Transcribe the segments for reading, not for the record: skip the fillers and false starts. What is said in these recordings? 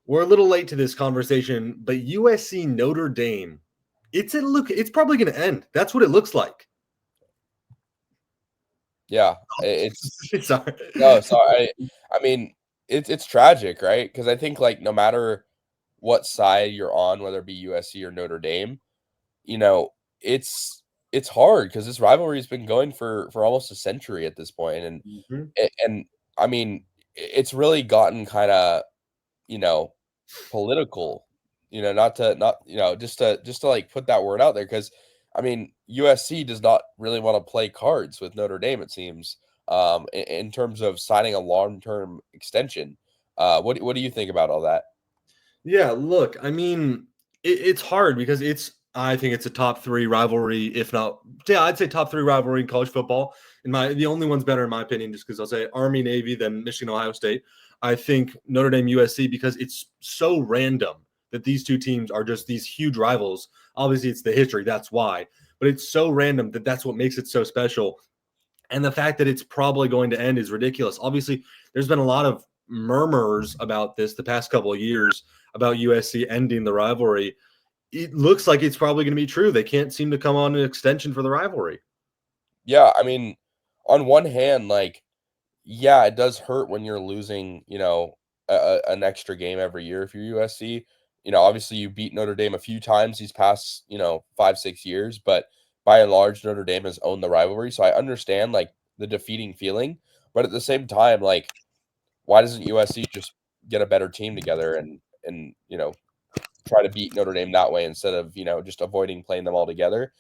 we're a little late to this conversation, but USC Notre Dame, it's probably going to end. That's what it looks like. Yeah, it's Sorry. no, sorry. I mean, it's tragic, right? Because I think like no matter what side you're on, whether it be USC or Notre Dame, you know, it's it's hard because this rivalry has been going for almost a century at this point, Mhm. and I mean, it's really gotten kind of you know political, not just to like put that word out there because I mean USC does not really want to play cards with Notre Dame, it seems, in terms of signing a long-term extension. What do you think about all that? Yeah, look, I mean, it's hard because I think it's a top three rivalry, if not, yeah, I'd say top three rivalry in college football. The only one's better in my opinion, just because I'll say Army Navy, then Michigan Ohio State. I think Notre Dame USC because it's so random that these two teams are just these huge rivals. Obviously, it's the history, that's why, but it's so random that that's what makes it so special. And the fact that it's probably going to end is ridiculous. Obviously, there's been a lot of murmurs about this the past couple of years about USC ending the rivalry. It looks like it's probably going to be true. They can't seem to come on an extension for the rivalry. Yeah, I mean, on one hand, like, yeah, it does hurt when you're losing, an extra game every year if you're USC. Obviously you beat Notre Dame a few times these past, 5, 6 years, but by and large, Notre Dame has owned the rivalry. So I understand like the defeating feeling, but at the same time, like, why doesn't USC just get a better team together and try to beat Notre Dame that way instead of just avoiding playing them all together?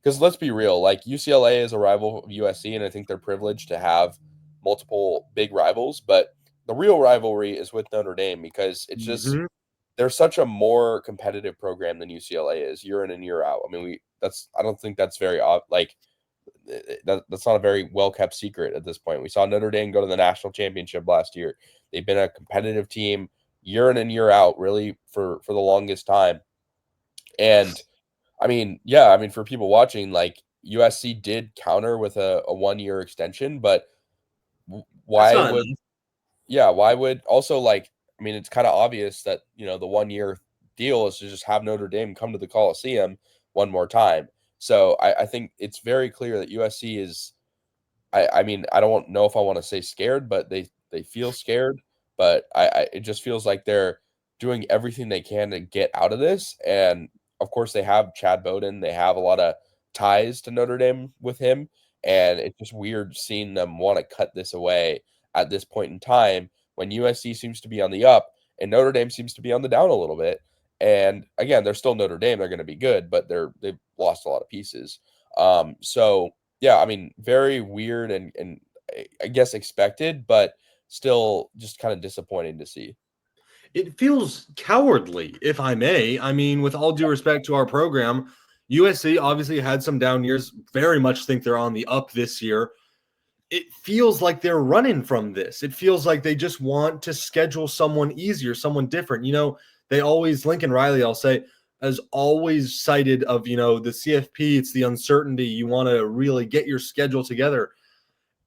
Because let's be real, like UCLA is a rival of USC, and I think they're privileged to have multiple big rivals. But the real rivalry is with Notre Dame because it's just Mm-hmm. they're such a more competitive program than UCLA is year in and year out. I mean, I don't think that's very like that's not a very well kept secret at this point. We saw Notre Dame go to the national championship last year. They've been a competitive team year in and year out, really for the longest time. And I mean, yeah, I mean, for people watching, like USC did counter with a 1 year extension, but That's why not would, enough. yeah, why would also like, I mean, it's kind of obvious that, the 1 year deal is to just have Notre Dame come to the Coliseum one more time. So I think it's very clear that USC is, I mean, I don't know if I want to say scared, but they feel scared, but it just feels like they're doing everything they can to get out of this. And of course, they have Chad Bowden. They have a lot of ties to Notre Dame with him, and it's just weird seeing them want to cut this away at this point in time when USC seems to be on the up and Notre Dame seems to be on the down a little bit. And again, they're still Notre Dame. They're going to be good, but they've lost a lot of pieces. So yeah, I mean, very weird and I guess expected, but still just kind of disappointing to see. It feels cowardly, if I may. I mean, with all due respect to our program, USC obviously had some down years. Very much think they're on the up this year. It feels like they're running from this. It feels like they just want to schedule someone easier, someone different. They always, Lincoln Riley, I'll say, has always cited of, the CFP, it's the uncertainty. You want to really get your schedule together.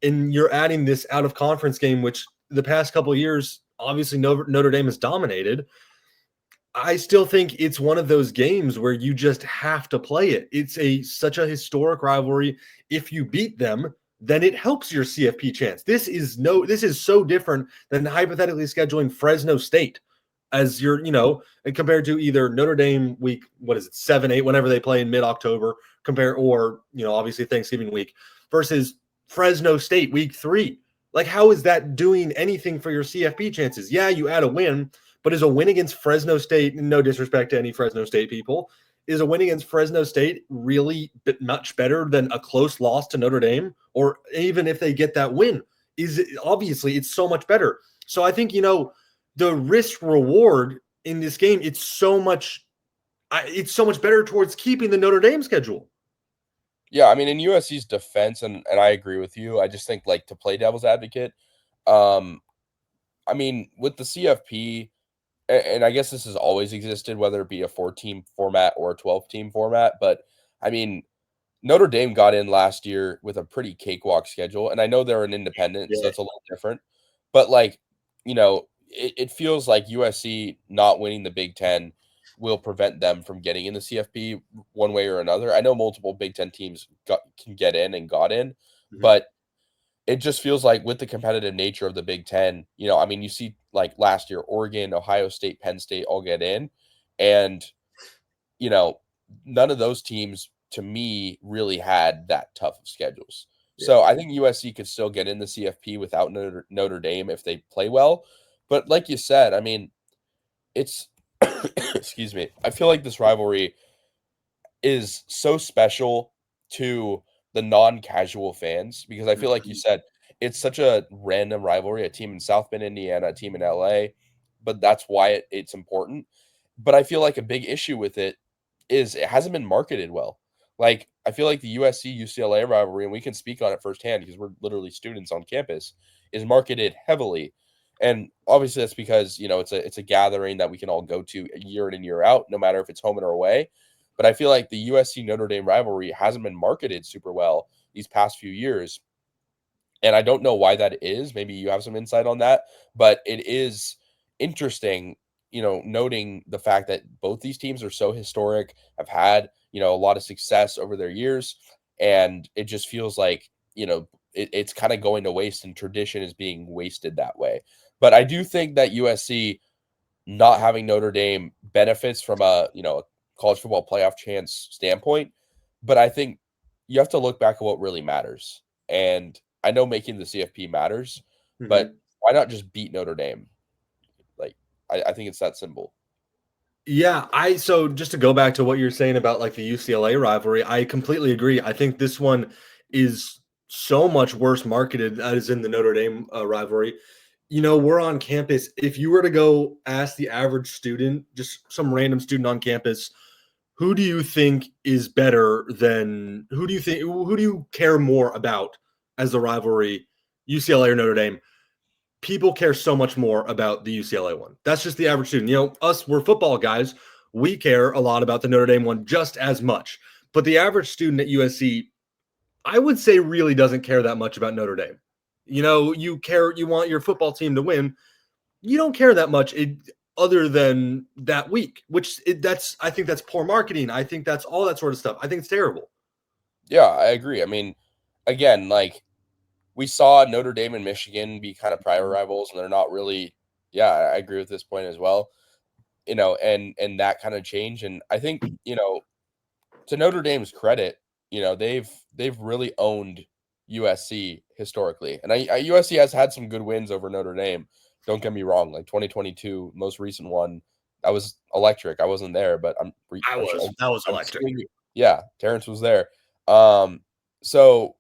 And you're adding this out of conference game, which the past couple of years, obviously Notre Dame has dominated. I still think it's one of those games where you just have to play it. It's such a historic rivalry. If you beat them, then it helps your CFP chance. This is so different than hypothetically scheduling Fresno State as your, and compared to either Notre Dame week, what is it, 7, 8, whenever they play in mid-October, or, obviously Thanksgiving week versus Fresno State week 3. Like, how is that doing anything for your CFP chances? Yeah, you add a win, but is a win against Fresno State, no disrespect to any Fresno State people, is a win against Fresno State really much better than a close loss to Notre Dame? Or even if they get that win, obviously it's so much better. So I think, the risk reward in this game, it's so much better towards keeping the Notre Dame schedule. Yeah, I mean, in USC's defense, and I agree with you. I just think like to play devil's advocate, um, I mean, with the CFP, and I guess this has always existed, whether it be a 4 team format or a 12 team format. But I mean, Notre Dame got in last year with a pretty cakewalk schedule, and I know they're an independent, so Yeah. it's a little different. But like, you know, it feels like USC not winning the Big Ten will prevent them from getting in the CFP one way or another. I know multiple Big Ten teams can get in and got in, Mhm. but it just feels like with the competitive nature of the Big Ten, I mean, you see like last year, Oregon, Ohio State, Penn State all get in, and you know, none of those teams to me really had that tough of schedules. Yeah. So I think USC could still get in the CFP without Notre Dame if they play well. But like you said, I mean, it's excuse me. I feel like this rivalry is so special to the non-casual fans because I feel like you Mhm. said it's such a random rivalry, a team in South Bend, Indiana, a team in LA, but that's why it's important. But I feel like a big issue with it is it hasn't been marketed well. Like I feel like the USC UCLA rivalry, and we can speak on it firsthand because we're literally students on campus, is marketed heavily. And obviously that's because, it's a gathering that we can all go to year in and year out, no matter if it's home and or away. But I feel like the USC Notre Dame rivalry hasn't been marketed super well these past few years. And I don't know why that is. Maybe you have some insight on that, but it is interesting, noting the fact that both these teams are so historic, have had, a lot of success over their years. And it just feels like, it's kind of going to waste and tradition is being wasted that way. But I do think that USC not having Notre Dame benefits from a college football playoff chance standpoint. But I think you have to look back at what really matters. And I know making the CFP matters, but Mhm. why not just beat Notre Dame? Like, I think it's that simple. Yeah, so just to go back to what you're saying about like the UCLA rivalry, I completely agree. I think this one is so much worse marketed as in the Notre Dame rivalry. We're on campus. If you were to go ask the average student, just some random student on campus, who do you think is better than who do you care more about as the rivalry, UCLA or Notre Dame? People care so much more about the UCLA one. That's just the average student. Us, we're football guys. We care a lot about the Notre Dame one just as much. But the average student at USC, I would say, really doesn't care that much about Notre Dame. You want your football team to win. You don't care that much other than that week, I think that's poor marketing. I think that's all that sort of stuff. I think it's terrible. Yeah, I agree. I mean, again, like we saw Notre Dame and Michigan be kind of prior rivals, and they're not really. Yeah, I agree with this point as well. And that kind of change, and I think to Notre Dame's credit, they've really owned USC historically, and USC has had some good wins over Notre Dame. Don't get me wrong, like 2022, most recent one, that was electric. I wasn't there, but That was I'm electric. assuming, yeah, Terrence was there. Um, so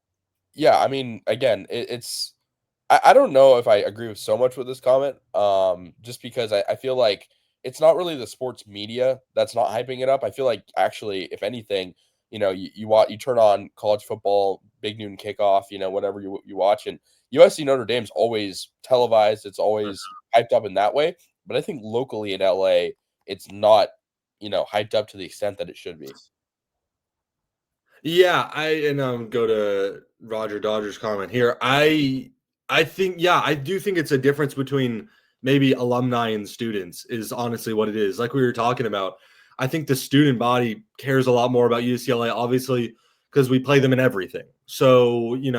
yeah, I mean, again, it's I don't know if I agree with so much with this comment, just because I feel like it's not really the sports media that's not hyping it up. I feel like actually, if anything, you turn on college football, big noon kickoff, whatever you watch, and USC Notre Dame's always televised. It's always hyped up in that way. But I think locally in LA, it's not, hyped up to the extent that it should be. Yeah, go to Roger Dodger's comment here. I think I do think it's a difference between maybe alumni and students is honestly what it is. Like we were talking about, I think the student body cares a lot more about UCLA, obviously, because we play them in everything. So you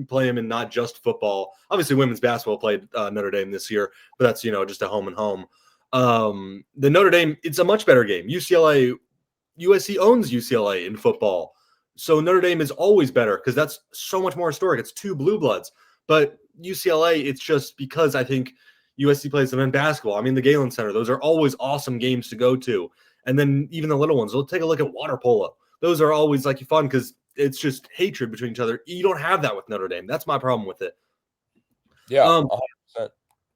play them in not just football. Obviously, women's basketball played Notre Dame this year, but that's just a home and home. The Notre Dame, it's a much better game. USC owns UCLA in football. So Notre Dame is always better because that's so much more historic. It's two blue bloods. But UCLA, it's just because I think USC plays them in basketball. I mean, the Galen Center, those are always awesome games to go to. And then even the little ones, we'll take a look at water polo. Those are always like fun because it's just hatred between each other. You don't have that with Notre Dame. That's my problem with it. Yeah, Um, 100%.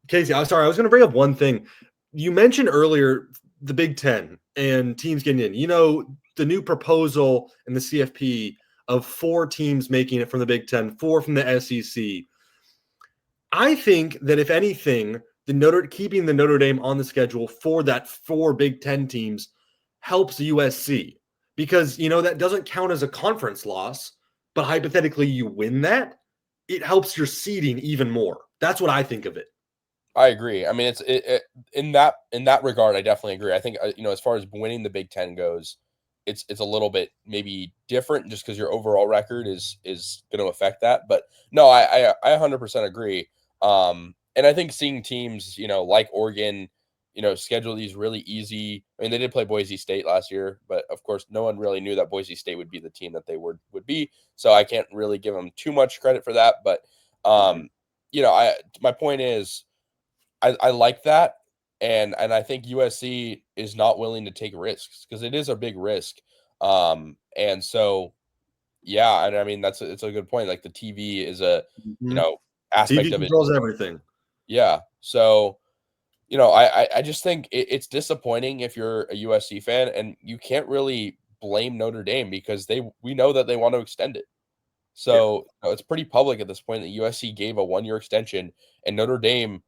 Casey, I'm sorry. I was going to bring up one thing. You mentioned earlier the Big Ten and teams getting in. The new proposal in the CFP of 4 teams making it from the Big Ten, 4 from the SEC. I think that if anything, keeping the Notre Dame on the schedule for that 4 Big Ten teams helps USC because that doesn't count as a conference loss, but hypothetically you win that, it helps your seeding even more. That's what I think of it. I agree. I mean, in that regard, I definitely agree. I think as far as winning the Big Ten goes, it's a little bit maybe different just because your overall record is going to affect that. But no, I 100% agree. And I think seeing teams like Oregon, schedule these really easy. I mean, they did play Boise State last year, but of course, no one really knew that Boise State would be the team that they would be. So I can't really give them too much credit for that. But my point is. I like that, and I think USC is not willing to take risks because it is a big risk. And so yeah, and I mean it's a good point. Like the TV is a Mhm. aspect TV of it. controls everything. Yeah, so I just think it's disappointing if you're a USC fan, and you can't really blame Notre Dame because we know that they want to extend it. Yeah. So it's pretty public at this point that USC gave a 1-year extension, and Notre Dame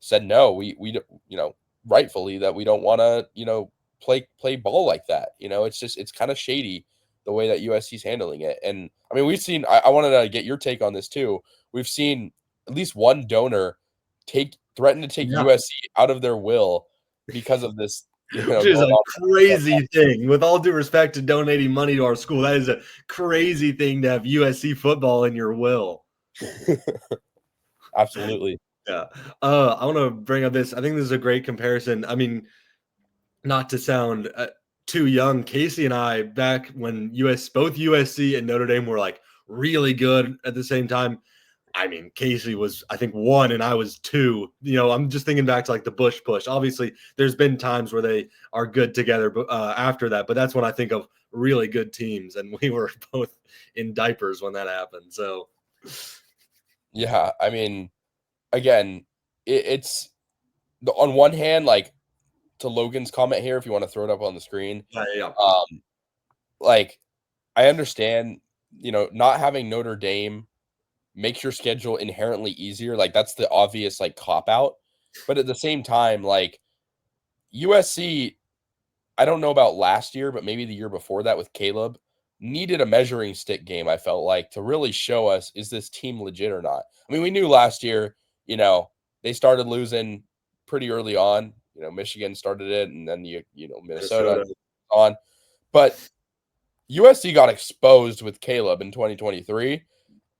said no. We rightfully that we don't want to play ball like that. It's kind of shady the way that USC's handling it. And I mean, we've seen. I wanted to get your take on this too. We've seen at least one donor threaten to take Yeah. USC out of their will because of this. Which Going is a on. crazy thing. With all due respect to donating money to our school, that is a crazy thing to have USC football in your will. Absolutely. Yeah. I want to bring up this. I think this is a great comparison. I mean, not to sound too young, Casey and I, back when both USC and Notre Dame were like really good at the same time. I mean, Casey was, I think, 1 and I was 2. I'm just thinking back to like the Bush push. Obviously, there's been times where they are good together, but after that, but that's when I think of really good teams, and we were both in diapers when that happened. So, Yeah, I mean, again, it's on one hand, like to Logan's comment here, if you want to throw it up on the screen, yeah, yeah, um, like I understand, not having Notre Dame makes your schedule inherently easier. Like that's the obvious like cop out, but at the same time, like USC, I don't know about last year, but maybe the year before that with Caleb, needed a measuring stick game. I felt like to really show us is this team legit or not. I mean, we knew last year, they started losing pretty early on. Michigan started it, and then Minnesota Minnesota. on. But USC got exposed with Caleb in 2023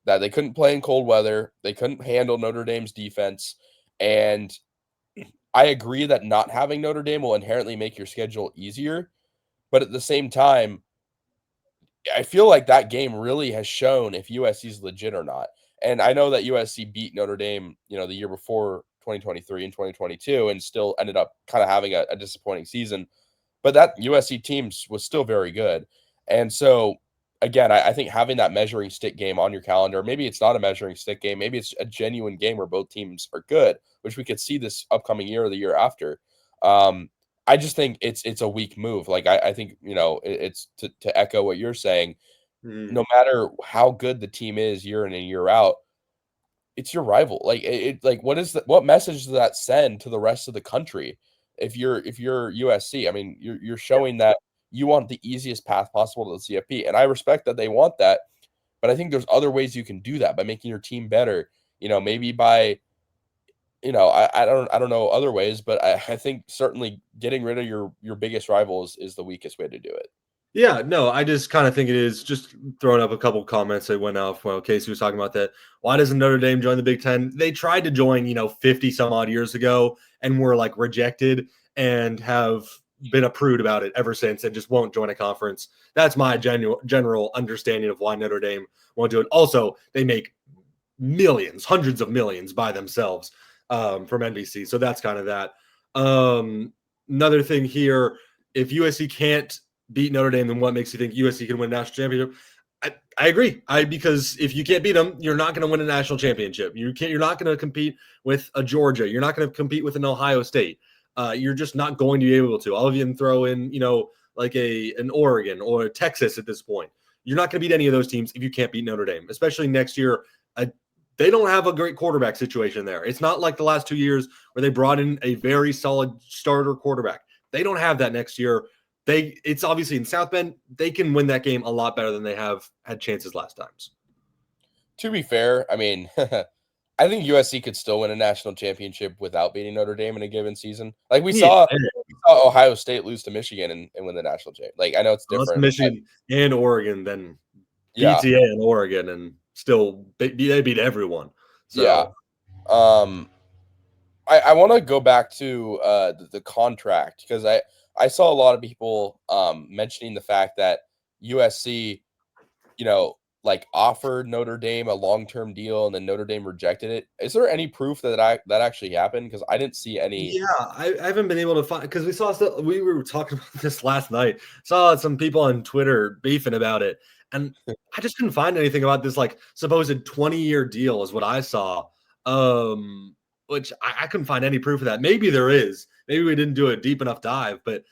that they couldn't play in cold weather. They couldn't handle Notre Dame's defense. And I agree that not having Notre Dame will inherently make your schedule easier. But at the same time, I feel like that game really has shown if USC is legit or not. And I know that USC beat Notre Dame, the year before 2023 and 2022 and still ended up kind of having a disappointing season. But that USC team was still very good. And so, again, I think having that measuring stick game on your calendar, maybe it's not a measuring stick game, maybe it's a genuine game where both teams are good, which we could see this upcoming year or the year after. I just think it's a weak move. Like I think it's to echo what you're saying. Mhm. No matter how good the team is year in and year out, it's your rival. Like like what message does that send to the rest of the country? If you're USC, I mean, you're showing that you want the easiest path possible to the CFP, and I respect that they want that, but I think there's other ways you can do that by making your team better. Maybe by I don't know other ways, but I think certainly getting rid of your biggest rivals is the weakest way to do it. Yeah, no, I just kind of think it is. Just throwing up a couple comments that went off while Casey was talking about that. Why doesn't Notre Dame join the Big Ten? They tried to join, 50 some odd years ago and were like rejected and have been a prude about it ever since and just won't join a conference. That's my general understanding of why Notre Dame won't do it. Also, they make millions, hundreds of millions by themselves from NBC. So that's kind of that. Another thing here, if USC can't beat Notre Dame, then what makes you think USC can win a national championship? I agree. Because if you can't beat them, you're not going to win a national championship. You're not going to compete with a Georgia. You're not going to compete with an Ohio State. You're just not going to be able to. I'll even throw in, like an Oregon or a Texas at this point. You're not going to beat any of those teams if you can't beat Notre Dame, especially next year. They don't have a great quarterback situation there. It's not like the last 2 years where they brought in a very solid starter quarterback. They don't have that next year. It's obviously in South Bend. They can win that game a lot better than they have had chances last times. To be fair, I mean, I think USC could still win a national championship without beating Notre Dame in a given season. Like we Yeah, saw Ohio State lose to Michigan and win the national championship. Like I know it's unless different. Michigan and Oregon then Yeah, BTA and Oregon and still they beat everyone. yeah. So I want to go back to the contract because I saw a lot of people mentioning the fact that USC, like offered Notre Dame a long-term deal and then Notre Dame rejected it. Is there any proof that that actually happened? Because I didn't see any. yeah, I haven't been able to find because we were talking about this last night. Saw some people on Twitter beefing about it, and I just couldn't find anything about this like supposed 20-year deal is what I saw. Which I couldn't find any proof of that. Maybe there is. Maybe we didn't do a deep enough dive, but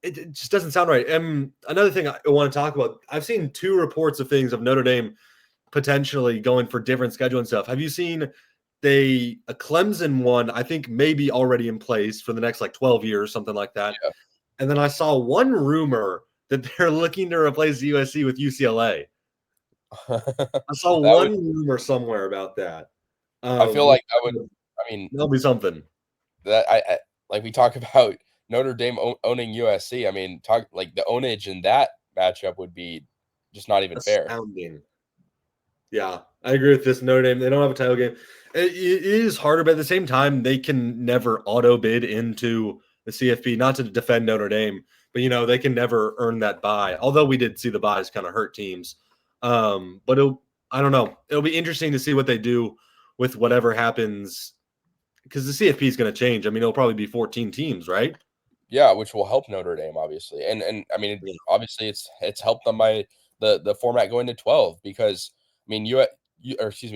it just doesn't sound right. And another thing I want to talk about, I've seen 2 reports of things of Notre Dame potentially going for different schedule and stuff. Have you seen a Clemson one, I think maybe already in place for the next like 12 years, something like that. Yeah. And then I saw one rumor that they're looking to replace USC with UCLA. I saw That one would. rumor somewhere about that. I feel Which, like that would. I mean, that'll be something. that I like we talk about Notre Dame owning USC. I mean, talk like the ownage in that matchup would be just not even fair. Astounding. Yeah, I agree with this. Notre Dame, they don't have a title game. It is harder, but at the same time, they can never auto bid into the CFP. Not to defend Notre Dame, but they can never earn that bye. Although we did see the buys kind of hurt teams. But I don't know. It'll be interesting to see what they do with whatever happens because the CFP is going to change. I mean, it'll probably be 14 teams, right? Yeah, which will help Notre Dame obviously, and I mean Yeah. obviously it's helped them by the format going to 12 because I mean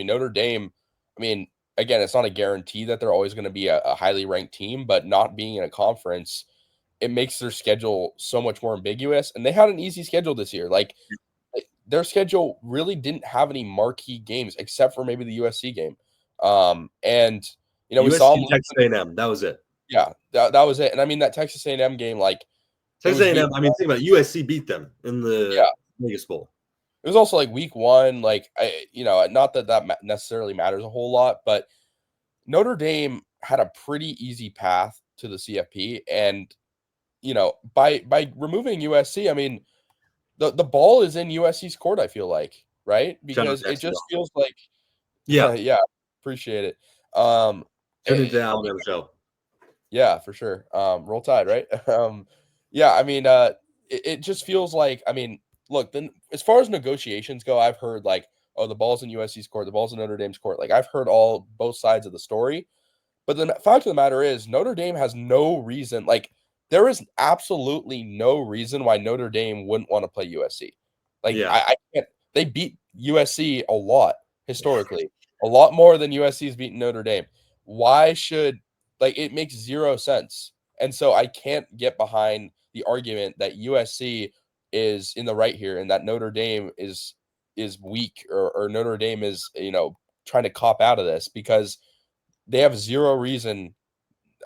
Notre Dame. I mean again, it's not a guarantee that they're always going to be a highly ranked team, but not being in a conference, it makes their schedule so much more ambiguous. And they had an easy schedule this year. Like their schedule really didn't have any marquee games except for maybe the USC game. And we saw USC them and Texas A&M. That was it. yeah, that was it. And I mean that Texas A&M game, like it Texas was week A&M. I mean, think about it, USC beat them in yeah. the Vegas Bowl. It was also like week 1, like not that necessarily matters a whole lot, but Notre Dame had a pretty easy path to the CFP, and by removing USC, I mean the ball is in USC's court. I feel like right Shout out because it just Jacksonville. feels like Yeah. yeah, appreciate it. Um, Tune into eh, the Alabama show. Yeah, for sure. Roll Tide, right? Yeah, I mean, it just feels like, I mean, look, then as far as negotiations go, I've heard like, oh, the ball's in USC's court, the ball's in Notre Dame's court. Like I've heard both sides of the story. But the fact of the matter is, Notre Dame has no reason. Like there is absolutely no reason why Notre Dame wouldn't want to play USC. Like Yeah. I can't. They beat USC a lot historically, a lot more than USC's beaten Notre Dame. Why should it makes zero sense. And so I can't get behind the argument that USC is in the right here and that Notre Dame is weak or Notre Dame is, trying to cop out of this because they have zero reason.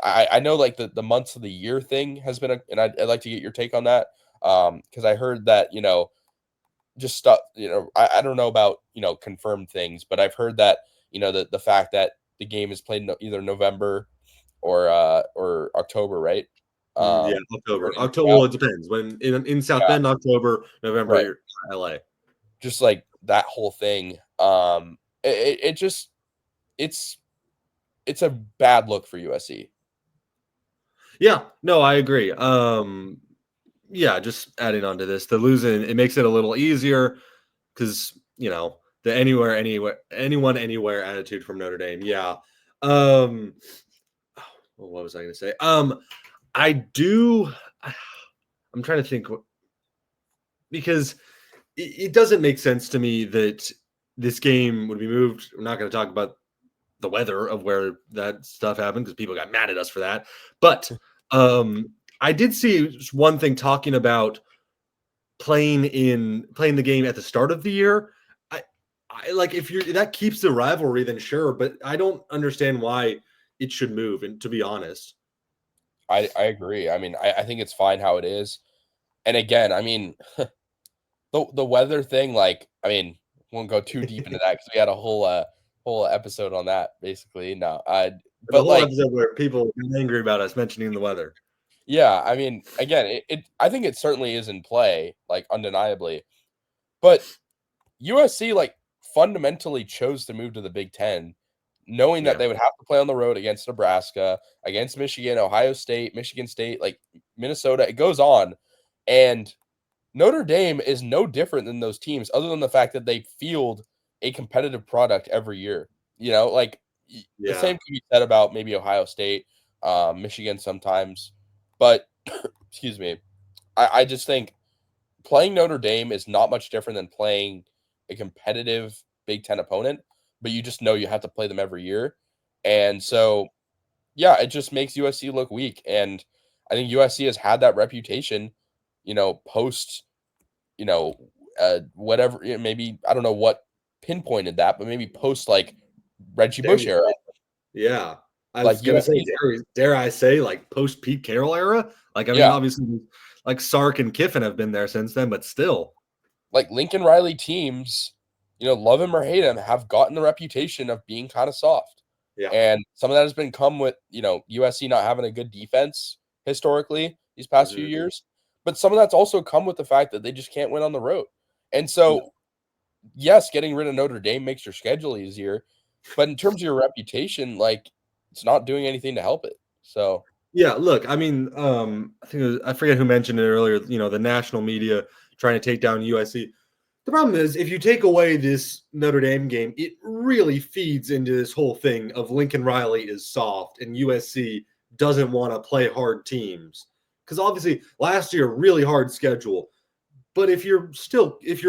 I know like the months of the year thing has been and I'd like to get your take on that. Because I heard that, just stuff, I don't know about, confirmed things, but I've heard that, the fact that the game is played in either November or October, right? Yeah, October. In October, well, South, it depends. When in South yeah, Bend, October, right. November, LA. Just like that whole thing. It just it's a bad look for USC. Yeah, no, I agree. Yeah, just adding on to this, the losing it makes it a little easier because the anyone anywhere attitude from Notre Dame. Yeah. What was I going to say? I do. I'm trying to think because it doesn't make sense to me that this game would be moved. We're not going to talk about the weather of where that stuff happened because people got mad at us for that. But I did see one thing talking about playing the game at the start of the year. I like if that keeps the rivalry, then sure. But I don't understand why it should move. And to be honest, I agree. I mean, I think it's fine how it is. And again, I mean, the weather thing, like, I mean, won't go too deep into that because we had a whole whole episode on that, basically. No, The but whole like, episode where people get angry about us mentioning the weather. yeah, I mean, again, I think it certainly is in play, like undeniably, but USC like fundamentally chose to move to the Big Ten, knowing that Yeah. they would have to play on the road against Nebraska, against Michigan, Ohio State, Michigan State, like Minnesota. It goes on, and Notre Dame is no different than those teams, other than the fact that they field a competitive product every year. You know, like the Yeah. same can be said about maybe Ohio State, Michigan sometimes, but excuse me, I just think playing Notre Dame is not much different than playing a competitive Big Ten opponent, but you just know you have to play them every year. And so, yeah, it just makes USC look weak. And I think USC has had that reputation, post, whatever, maybe, I don't know what pinpointed that, but maybe post like Reggie Bush era. Yeah. I Like was gonna say, USC, dare I say, like post Pete Carroll era? Like, I mean, yeah, obviously, like Sark and Kiffin have been there since then, but still. like Lincoln Riley teams, love him or hate him, have gotten the reputation of being kind of soft. Yeah. And some of that has been come with, USC not having a good defense historically these past few years. But some of that's also come with the fact that they just can't win on the road. And so, yes, getting rid of Notre Dame makes your schedule easier. But in terms of your reputation, like, it's not doing anything to help it. So, Yeah, look, I mean, I think I forget who mentioned it earlier, the national media trying to take down USC. The problem is, if you take away this Notre Dame game, it really feeds into this whole thing of Lincoln Riley is soft and USC doesn't want to play hard teams. Because obviously, last year, really hard schedule. But if you're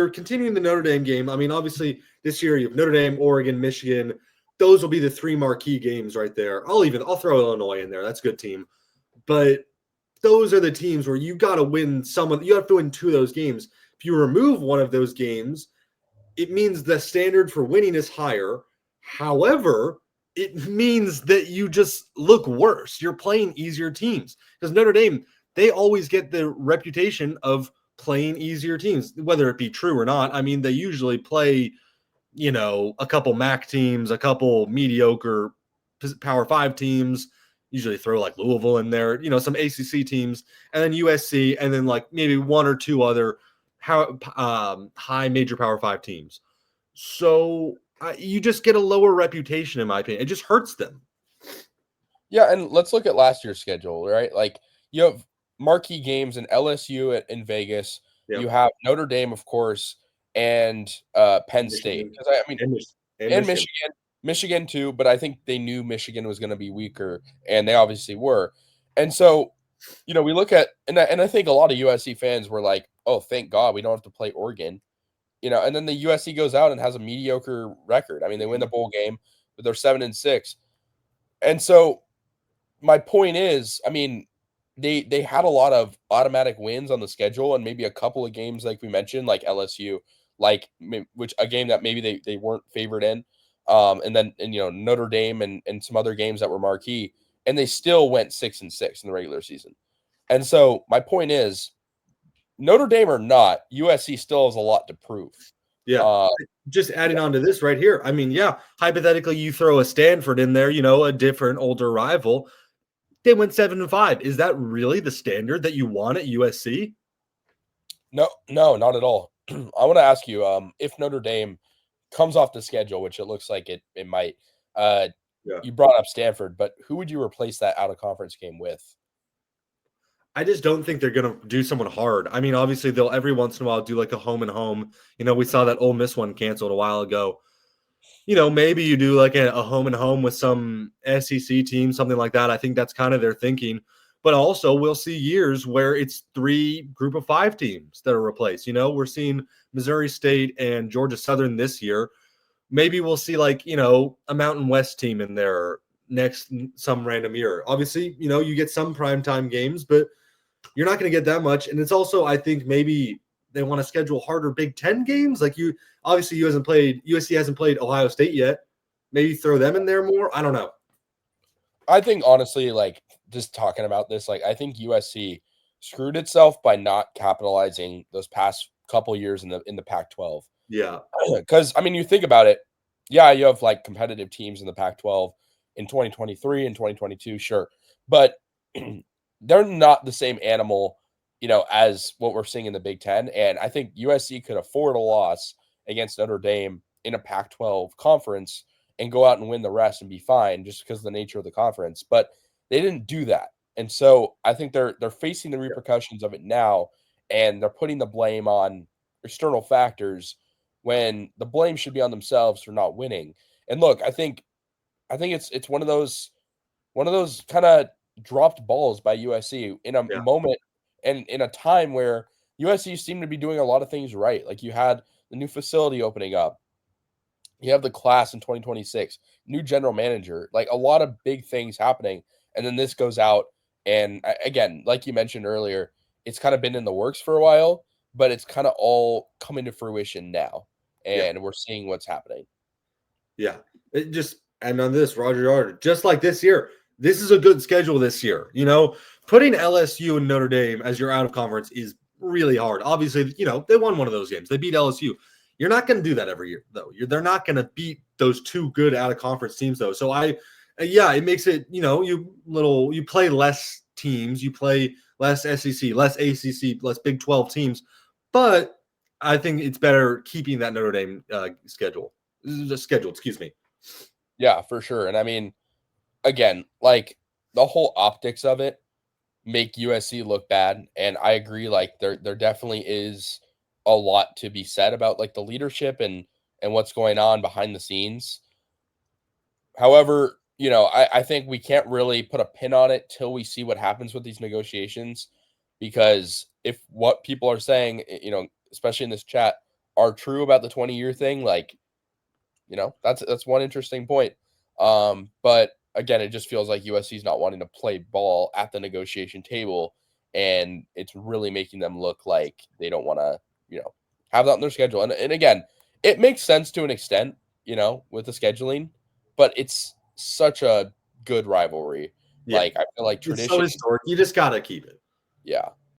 continuing the Notre Dame game, I mean, obviously, this year you have Notre Dame, Oregon, Michigan. Those will be the three marquee games right there. I'll throw Illinois in there. That's a good team. But those are the teams where you got to win you have to win two of those games. If you remove one of those games, it means the standard for winning is higher. However, it means that you just look worse. You're playing easier teams because Notre Dame, they always get the reputation of playing easier teams, whether it be true or not. I mean, they usually play, a couple MAC teams, a couple mediocre Power 5 teams, usually throw like Louisville in there, some ACC teams, and then USC, and then like maybe one or two other high major Power 5 teams. So you just get a lower reputation, in my opinion. It just hurts them. yeah, and let's look at last year's schedule, right? Like, you have marquee games in LSU in Vegas. Yep. You have Notre Dame, of course, and Penn State. Because and Michigan too. But I think they knew Michigan was going to be weaker, and they obviously were. And so, we look at and I think a lot of USC fans were like, "Oh, thank God we don't have to play Oregon." And then the USC goes out and has a mediocre record. I mean, they win the bowl game, but they're 7-6. And so my point is, I mean, they had a lot of automatic wins on the schedule and maybe a couple of games like we mentioned, like LSU, which a game that maybe they weren't favored in. And then Notre Dame and some other games that were marquee, and they still went 6-6 in the regular season. And so my point is, Notre Dame or not, USC still has a lot to prove. Yeah. Just adding on to this right here. I mean, yeah, hypothetically, you throw a Stanford in there, a different older rival. They went 7-5. Is that really the standard that you want at USC? No, not at all. I want to ask you, if Notre Dame comes off the schedule, which it looks like it might, you brought up Stanford, but who would you replace that out of conference game with? I just don't think they're going to do someone hard. I mean, obviously, they'll every once in a while do like a home and home. We saw that Ole Miss one canceled a while ago. Maybe you do like a home and home with some SEC team, something like that. I think that's kind of their thinking. But also, we'll see years where it's 3 group of 5 teams that are replaced. We're seeing Missouri State and Georgia Southern this year. Maybe we'll see like, a Mountain West team in there next some random year. Obviously, you get some primetime games, but you're not going to get that much. And it's also, I think, maybe they want to schedule harder Big Ten games. Like USC hasn't played Ohio State yet. Maybe throw them in there more. I don't know. I think honestly, like just talking about this, like I think USC screwed itself by not capitalizing those past couple years in the Pac-12. Yeah. Because I mean, you think about it, Yeah, you have like competitive teams in the Pac-12 in 2023 and 2022, sure, but they're not the same animal, as what we're seeing in the Big Ten. And I think USC could afford a loss against Notre Dame in a Pac-12 conference and go out and win the rest and be fine just because of the nature of the conference. But they didn't do that, and so I think they're facing the repercussions of it now, and they're putting the blame on external factors when the blame should be on themselves for not winning. And look, I think it's one of those kind of dropped balls by USC in a Yeah, moment and in a time where USC seemed to be doing a lot of things right. Like you had the new facility opening up, you have the class in 2026, new general manager, like a lot of big things happening. And then this goes out. And again, like you mentioned earlier, it's kind of been in the works for a while, but it's kind of all coming to fruition now. yeah, And we're seeing what's happening. yeah. It just and on this, Roger, just like this year, this is a good schedule this year. Putting LSU and Notre Dame as your out of conference is really hard. Obviously, they won one of those games. They beat LSU. You're not going to do that every year, though. They're not going to beat those two good out of conference teams, though. So yeah, it makes it, you play less teams, you play less SEC, less ACC, less Big 12 teams, but I think it's better keeping that Notre Dame schedule. Excuse me. Yeah, for sure. And I mean, again, like the whole optics of it make USC look bad. And I agree, like there definitely is a lot to be said about like the leadership and what's going on behind the scenes. However, I think we can't really put a pin on it till we see what happens with these negotiations. Because if what people are saying, especially in this chat, are true about the 20-year thing, like, that's one interesting point. But again, it just feels like USC is not wanting to play ball at the negotiation table, and it's really making them look like they don't want to, have that on their schedule. And again, it makes sense to an extent, with the scheduling, but it's such a good rivalry. Yeah. Like I feel like It's so tradition, historic. You just got to keep it. yeah.